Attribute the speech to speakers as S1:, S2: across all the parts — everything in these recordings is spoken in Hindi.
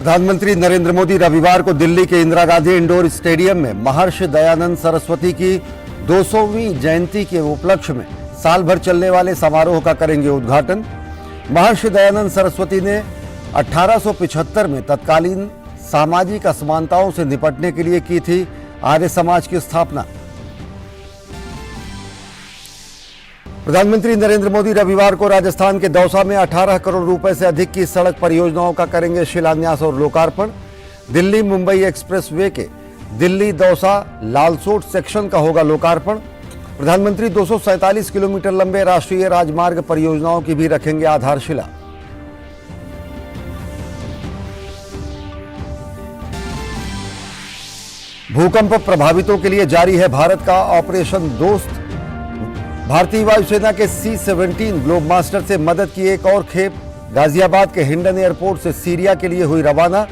S1: प्रधानमंत्री नरेंद्र मोदी रविवार को दिल्ली के इंदिरा गांधी इंडोर स्टेडियम में महर्षि दयानंद सरस्वती की 200वीं जयंती के उपलक्ष्य में साल भर चलने वाले समारोह का करेंगे उद्घाटन। महर्षि दयानंद सरस्वती ने 1875 में तत्कालीन सामाजिक असमानताओं से निपटने के लिए की थी आर्य समाज की स्थापना। प्रधानमंत्री नरेंद्र मोदी रविवार को राजस्थान के दौसा में 18 करोड़ रुपए से अधिक की सड़क परियोजनाओं का करेंगे शिलान्यास और लोकार्पण। दिल्ली मुंबई एक्सप्रेसवे के दिल्ली दौसा लालसोट सेक्शन का होगा लोकार्पण। प्रधानमंत्री 247 किलोमीटर लंबे राष्ट्रीय राजमार्ग परियोजनाओं की भी रखेंगे आधारशिला। भूकंप प्रभावितों के लिए जारी है भारत का ऑपरेशन दोस्त। भारतीय वायुसेना के C-17 ग्लोबमास्टर से मदद की एक और खेप गाजियाबाद के हिंडन एयरपोर्ट से सीरिया के लिए हुई रवाना।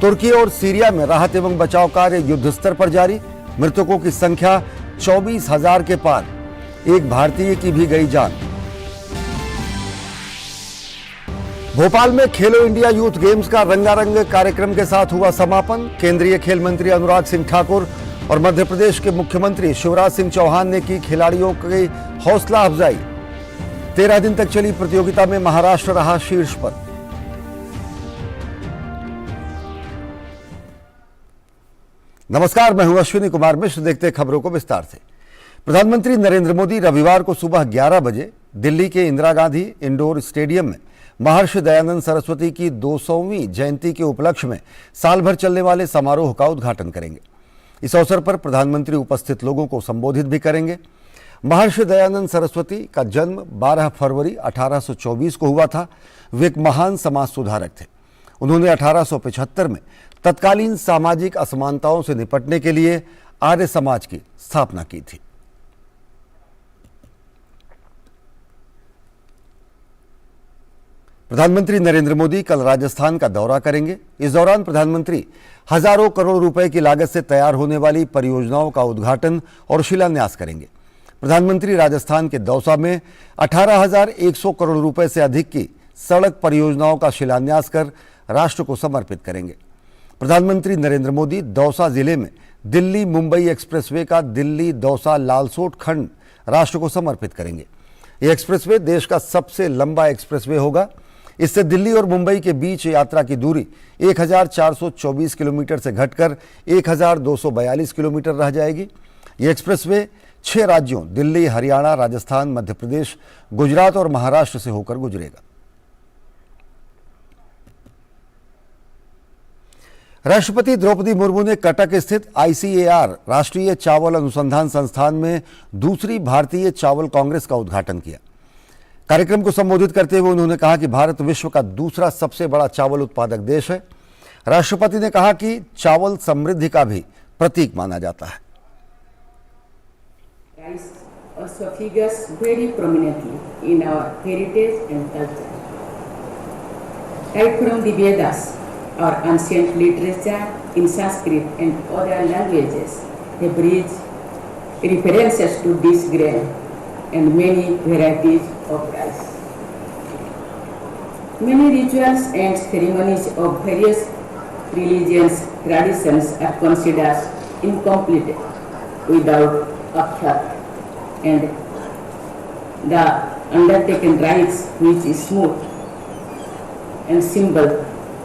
S1: तुर्की और सीरिया में राहत एवं बचाव कार्य युद्धस्तर पर जारी। मृतकों की संख्या 24,000 के पार, एक भारतीय की भी गई जान। भोपाल में खेलो इंडिया यूथ गेम्स का रंगारंग कार्यक्रम के साथ हुआ समापन। केंद्रीय खेल मंत्री अनुराग सिंह ठाकुर और मध्य प्रदेश के मुख्यमंत्री शिवराज सिंह चौहान ने की खिलाड़ियों की हौसला अफजाई। 13 दिन तक चली प्रतियोगिता में महाराष्ट्र रहा शीर्ष पर। नमस्कार, मैं हूं अश्विनी कुमार मिश्र। देखते हैं खबरों को विस्तार से। प्रधानमंत्री नरेंद्र मोदी रविवार को सुबह 11 बजे दिल्ली के इंदिरा गांधी इंडोर स्टेडियम में महर्षि दयानंद सरस्वती की 200वीं जयंती के उपलक्ष्य में साल भर चलने वाले समारोह का उद्घाटन करेंगे। इस अवसर पर प्रधानमंत्री उपस्थित लोगों को संबोधित भी करेंगे। महर्षि दयानंद सरस्वती का जन्म 12 फरवरी 1824 को हुआ था। वे एक महान समाज सुधारक थे। उन्होंने 1875 में तत्कालीन सामाजिक असमानताओं से निपटने के लिए आर्य समाज की स्थापना की थी। प्रधानमंत्री नरेंद्र मोदी कल राजस्थान का दौरा करेंगे। इस दौरान प्रधानमंत्री हजारों करोड़ रुपए की लागत से तैयार होने वाली परियोजनाओं का उद्घाटन और शिलान्यास करेंगे। प्रधानमंत्री राजस्थान के दौसा में 18,100 करोड़ रुपए से अधिक की सड़क परियोजनाओं का शिलान्यास कर राष्ट्र को समर्पित करेंगे। प्रधानमंत्री नरेंद्र मोदी दौसा जिले में दिल्ली मुंबई एक्सप्रेसवे का दिल्ली दौसा लालसोट खंड राष्ट्र को समर्पित करेंगे। यह एक्सप्रेसवे देश का सबसे लंबा एक्सप्रेसवे होगा। इससे दिल्ली और मुंबई के बीच यात्रा की दूरी 1424 किलोमीटर से घटकर 1242 किलोमीटर रह जाएगी। ये एक्सप्रेसवे 6 राज्यों दिल्ली, हरियाणा, राजस्थान, मध्य प्रदेश, गुजरात और महाराष्ट्र से होकर गुजरेगा। राष्ट्रपति द्रौपदी मुर्मू ने कटक स्थित ICAR राष्ट्रीय चावल अनुसंधान संस्थान में दूसरी भारतीय चावल कांग्रेस का उद्घाटन किया। कार्यक्रम को संबोधित करते हुए उन्होंने कहा कि भारत विश्व का दूसरा सबसे बड़ा चावल उत्पादक देश है। राष्ट्रपति ने कहा कि चावल समृद्धि का भी प्रतीक माना जाता है।
S2: Rice also figures very prominently in our heritage and culture. Right from the Vedas, our ancient literature in Sanskrit and other languages have rich references to this grain and many varieties of rice. Many rituals and ceremonies of various religions traditions are considered incomplete without akshat, and the undertaken rites, which is smooth and symbol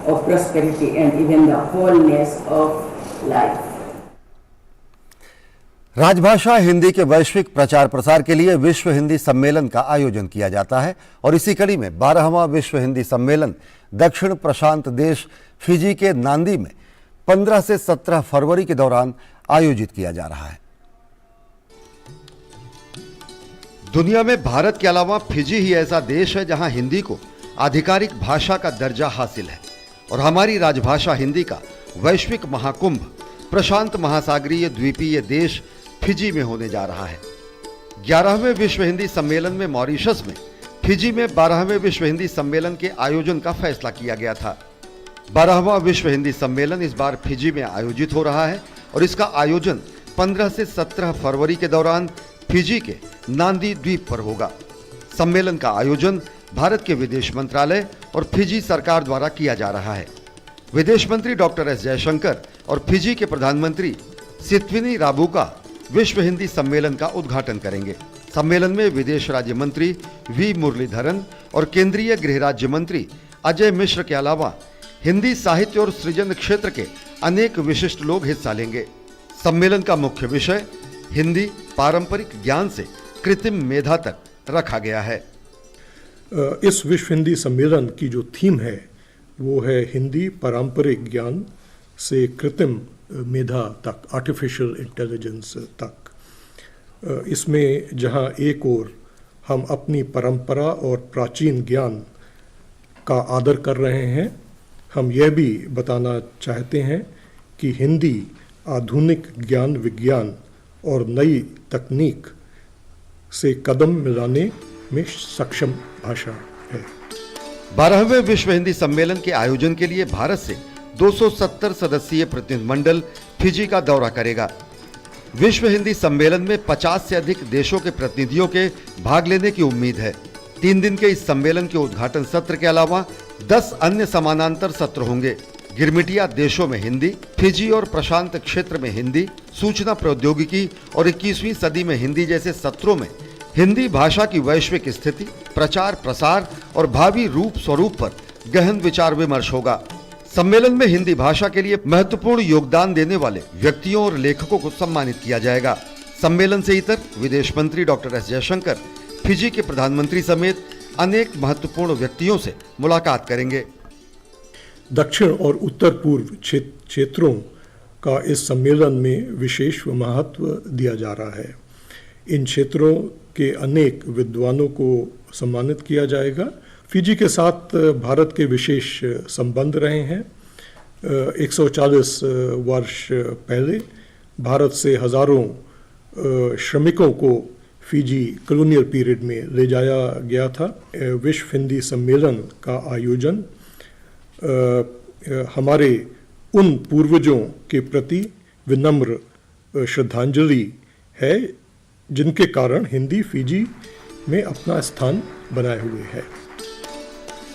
S2: of prosperity and even the wholeness of life.
S1: राजभाषा हिंदी के वैश्विक प्रचार प्रसार के लिए विश्व हिंदी सम्मेलन का आयोजन किया जाता है और इसी कड़ी में 12वां विश्व हिंदी सम्मेलन दक्षिण प्रशांत देश फिजी के नांदी में 15 से 17 फरवरी के दौरान आयोजित किया जा रहा है। दुनिया में भारत के अलावा फिजी ही ऐसा देश है जहां हिंदी को आधिकारिक भाषा का दर्जा हासिल है और हमारी राजभाषा हिंदी का वैश्विक महाकुंभ प्रशांत महासागरीय द्वीपीय देश फिजी में होने जा रहा है। 11वें विश्व हिंदी सम्मेलन में मॉरिशस में फिजी में 12वें विश्व हिंदी सम्मेलन के आयोजन का फैसला किया गया था। 12वां विश्व हिंदी सम्मेलन इस बार फिजी में आयोजित हो रहा है और इसका आयोजन 15 से 17 फरवरी के दौरान फिजी के नांदी द्वीप पर होगा। सम्मेलन का आयोजन भारत के विदेश मंत्रालय और फिजी सरकार द्वारा किया जा रहा है। विदेश मंत्री डॉक्टर एस जयशंकर और फिजी के प्रधानमंत्री सित्विनी राबुका विश्व हिंदी सम्मेलन का उद्घाटन करेंगे। सम्मेलन में विदेश राज्य मंत्री वी मुरलीधरन और केंद्रीय गृह राज्य मंत्री अजय मिश्र के अलावा हिंदी साहित्य और सृजन क्षेत्र के अनेक विशिष्ट लोग हिस्सा लेंगे। सम्मेलन का मुख्य विषय हिंदी पारंपरिक ज्ञान से कृत्रिम मेधा तक रखा गया है।
S3: इस विश्व हिंदी सम्मेलन की जो थीम है वो है हिंदी पारंपरिक ज्ञान से कृत्रिम मेधा तक, आर्टिफिशियल इंटेलिजेंस तक। इसमें जहां एक ओर हम अपनी परंपरा और प्राचीन ज्ञान का आदर कर रहे हैं, हम यह भी बताना चाहते हैं कि हिंदी आधुनिक ज्ञान विज्ञान और नई तकनीक से कदम मिलाने में सक्षम भाषा है।
S1: 12वें विश्व हिंदी सम्मेलन के आयोजन के लिए भारत से 270 सदस्यीय प्रतिनिधिमंडल फिजी का दौरा करेगा। विश्व हिंदी सम्मेलन में 50 से अधिक देशों के प्रतिनिधियों के भाग लेने की उम्मीद है। 3 दिन के इस सम्मेलन के उद्घाटन सत्र के अलावा 10 अन्य समानांतर सत्र होंगे। गिरमिटिया देशों में हिंदी, फिजी और प्रशांत क्षेत्र में हिंदी, सूचना प्रौद्योगिकी और 21वीं सदी में हिंदी जैसे सत्रों में हिंदी भाषा की वैश्विक स्थिति, प्रचार प्रसार और भावी रूप स्वरूप पर गहन विचार विमर्श होगा। सम्मेलन में हिंदी भाषा के लिए महत्वपूर्ण योगदान देने वाले व्यक्तियों और लेखकों को सम्मानित किया जाएगा। सम्मेलन से इतर विदेश मंत्री डॉक्टर एस जयशंकर फिजी के प्रधानमंत्री समेत अनेक महत्वपूर्ण व्यक्तियों से मुलाकात करेंगे।
S3: दक्षिण और उत्तर पूर्व क्षेत्रों का इस सम्मेलन में विशेष महत्व दिया जा रहा है। इन क्षेत्रों के अनेक विद्वानों को सम्मानित किया जाएगा। फिजी के साथ भारत के विशेष संबंध रहे हैं। 140 वर्ष पहले भारत से हजारों श्रमिकों को फिजी कॉलोनियल पीरियड में ले जाया गया था। विश्व हिंदी सम्मेलन का आयोजन हमारे उन पूर्वजों के प्रति विनम्र श्रद्धांजलि है जिनके कारण हिंदी फिजी में अपना स्थान बनाए हुए है।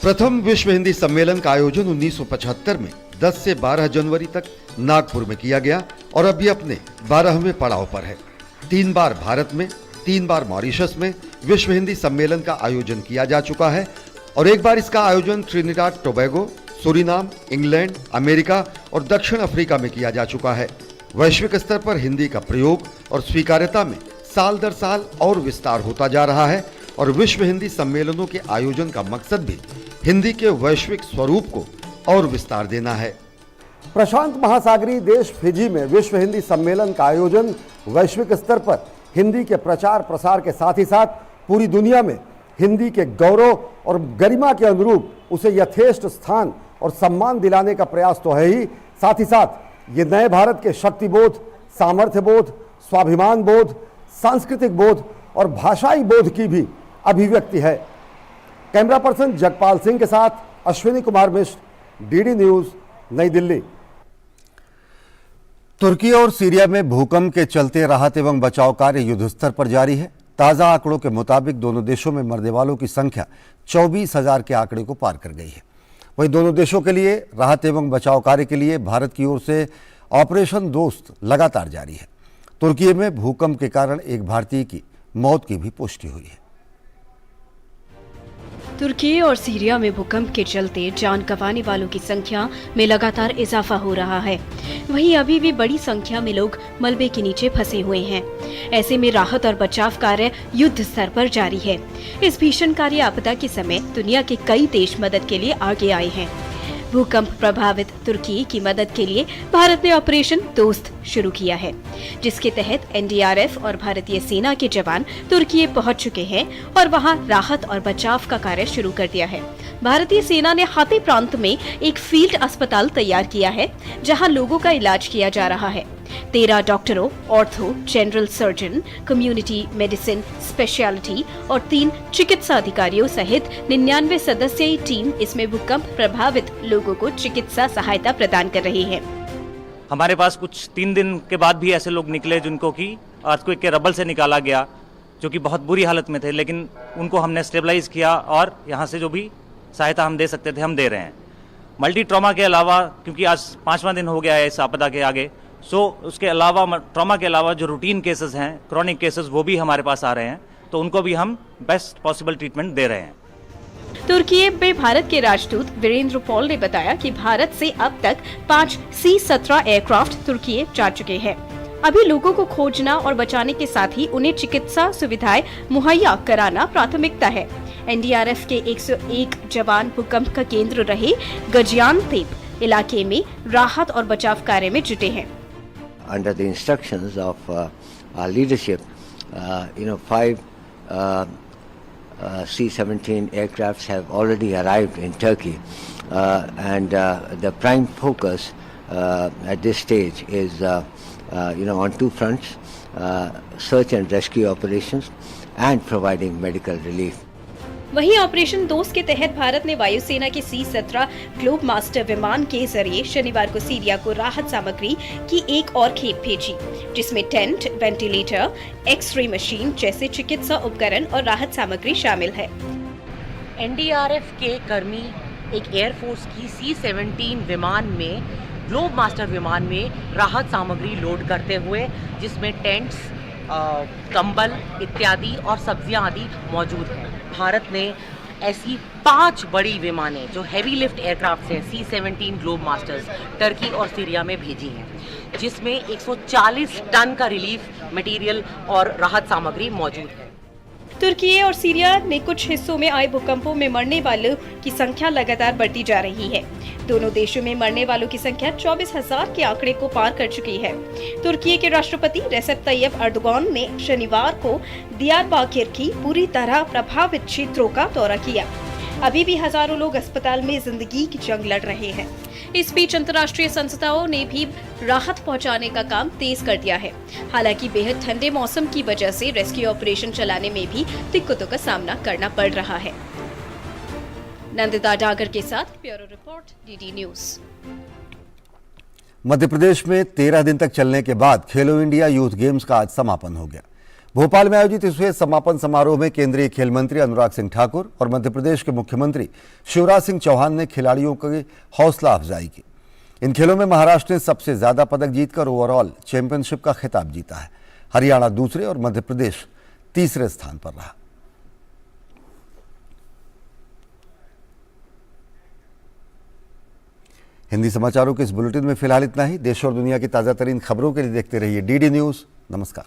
S1: प्रथम विश्व हिंदी सम्मेलन का आयोजन 1975 में 10 से 12 जनवरी तक नागपुर में किया गया और अभी अपने 12वें पड़ाव पर है। 3 बार भारत में, 3 बार मॉरिशस में विश्व हिंदी सम्मेलन का आयोजन किया जा चुका है और एक बार इसका आयोजन Trinidad Tobago, Suriname, England, America और दक्षिण अफ्रीका में किया जा चुका है। वैश्विक स्तर पर हिंदी का प्रयोग और स्वीकार्यता में साल दर साल और विस्तार होता जा रहा है और विश्व हिंदी सम्मेलनों के आयोजन का मकसद भी हिंदी के वैश्विक स्वरूप को और विस्तार देना है।
S4: प्रशांत महासागरीय देश फिजी में विश्व हिंदी सम्मेलन का आयोजन वैश्विक स्तर पर हिंदी के प्रचार प्रसार के साथ ही साथ पूरी दुनिया में हिंदी के गौरव और गरिमा के अनुरूप उसे यथेष्ट स्थान और सम्मान दिलाने का प्रयास तो है ही, साथ ही साथ ये नए भारत के शक्तिबोध, सामर्थ्य बोध, स्वाभिमान बोध, सांस्कृतिक बोध और भाषाई बोध की भी अभिव्यक्ति है। कैमरा पर्सन जगपाल सिंह के साथ अश्विनी कुमार मिश्र, डीडी न्यूज, नई दिल्ली।
S1: तुर्की और सीरिया में भूकंप के चलते राहत एवं बचाव कार्य युद्ध स्तर पर जारी है। ताज़ा आंकड़ों के मुताबिक दोनों देशों में मरने वालों की संख्या 24,000 के आंकड़े को पार कर गई है। वहीं दोनों देशों के लिए राहत एवं बचाव कार्य के लिए भारत की ओर से ऑपरेशन दोस्त लगातार जारी है। तुर्की में भूकंप के कारण एक भारतीय की मौत की भी पुष्टि हुई है।
S5: तुर्की और सीरिया में भूकंप के चलते जान गंवाने वालों की संख्या में लगातार इजाफा हो रहा है। वहीं अभी भी बड़ी संख्या में लोग मलबे के नीचे फंसे हुए हैं। ऐसे में राहत और बचाव कार्य युद्ध स्तर पर जारी है। इस भीषणकारी आपदा के समय दुनिया के कई देश मदद के लिए आगे आए हैं। भूकंप प्रभावित तुर्की की मदद के लिए भारत ने ऑपरेशन दोस्त शुरू किया है, जिसके तहत एनडीआरएफ और भारतीय सेना के जवान तुर्की पहुंच चुके हैं और वहां राहत और बचाव का कार्य शुरू कर दिया है। भारतीय सेना ने हाती प्रांत में एक फील्ड अस्पताल तैयार किया है, जहां लोगों का इलाज किया जा रहा है। 13 डॉक्टरों, ortho, general surgeon, community medicine speciality और 3 चिकित्सा अधिकारियों सहित 99 सदस्यीय टीम इसमें भूकंप प्रभावित लोगों को चिकित्सा सहायता प्रदान कर रही है।
S6: हमारे पास कुछ 3 दिन के बाद भी ऐसे लोग निकले जिनको कि अर्थक्वेक के रबल से निकाला गया, जो कि बहुत बुरी हालत में थे, लेकिन उनको हमने स्टेबलाइज किया और यहाँ से जो भी सहायता हम दे सकते थे हम दे रहे हैं। मल्टी ट्रॉमा के अलावा, क्योंकि आज 5वां दिन हो गया है इस आपदा के आगे, सो उसके अलावा ट्रॉमा के अलावा जो रूटीन केसेस हैं, क्रॉनिक केसेस, वो भी हमारे पास आ रहे हैं, तो उनको भी हम बेस्ट पॉसिबल ट्रीटमेंट दे रहे हैं।
S5: तुर्की में भारत के राजदूत वीरेंद्र पॉल ने बताया कि भारत से अब तक 5 C-17 एयरक्राफ्ट तुर्की जा चुके हैं। अभी लोगों को खोजना और बचाने के साथ ही उन्हें चिकित्सा सुविधाएं मुहैया कराना प्राथमिकता है। एनडीआरएफ के 101 जवान भूकंप का केंद्र रहे गजियानतेप इलाके में राहत और बचाव कार्य में जुटे हैं।
S7: Under the instructions of our leadership, 5 C-17 aircrafts have already arrived in Turkey, and the prime focus at this stage is, on two fronts: search and rescue operations, and providing medical relief.
S5: वहीं ऑपरेशन दोस्त के तहत भारत ने वायुसेना के C-17 ग्लोब मास्टर विमान के जरिए शनिवार को सीरिया को राहत सामग्री की एक और खेप भेजी, जिसमें टेंट, वेंटिलेटर, एक्स-रे मशीन जैसे चिकित्सा उपकरण और राहत सामग्री शामिल है।
S8: एनडीआरएफ के कर्मी एक एयरफोर्स की C-17 विमान में, ग्लोब मास्टर विमान में राहत सामग्री लोड करते हुए, जिसमें टेंट्स, कंबल इत्यादि और सब्जियां आदि मौजूद हैं। भारत ने ऐसी 5 बड़ी विमानें जो हैवी लिफ्ट एयरक्राफ्ट हैं C-17 ग्लोब मास्टर्स टर्की और सीरिया में भेजी हैं, जिसमें 140 टन का रिलीफ मटेरियल और राहत सामग्री मौजूद है।
S5: तुर्की और सीरिया ने कुछ हिस्सों में आए भूकंपों में मरने वालों की संख्या लगातार बढ़ती जा रही है। दोनों देशों में मरने वालों की संख्या 24,000 के आंकड़े को पार कर चुकी है। तुर्की के राष्ट्रपति रेसेप तैयब अर्दोगान ने शनिवार को दियारबाकिर की पूरी तरह प्रभावित क्षेत्रों का दौरा किया। अभी भी हजारों लोग अस्पताल में जिंदगी की जंग लड़ रहे हैं। इस बीच अंतर्राष्ट्रीय संस्थाओं ने भी राहत पहुंचाने का काम तेज कर दिया है। हालांकि बेहद ठंडे मौसम की वजह से रेस्क्यू ऑपरेशन चलाने में भी दिक्कतों का सामना करना पड़ रहा है। नंदिता डागर के साथ bureau report, DD news.
S1: Madhya Pradesh में 13 दिन तक चलने के बाद खेलो इंडिया यूथ गेम्स का आज समापन हो गया। भोपाल में आयोजित इस समापन समारोह में केंद्रीय खेल मंत्री अनुराग सिंह ठाकुर और मध्य प्रदेश के मुख्यमंत्री शिवराज सिंह चौहान ने खिलाड़ियों की हौसला अफजाई की। इन खेलों में महाराष्ट्र ने सबसे ज्यादा पदक जीतकर ओवरऑल चैंपियनशिप का खिताब जीता है। हरियाणा दूसरे और मध्य प्रदेश तीसरे स्थान पर रहा। हिंदी समाचारों के इस बुलेटिन में फिलहाल इतना ही। देश और दुनिया की ताजा तरीन खबरों के लिए देखते रहिए डीडी न्यूज। नमस्कार।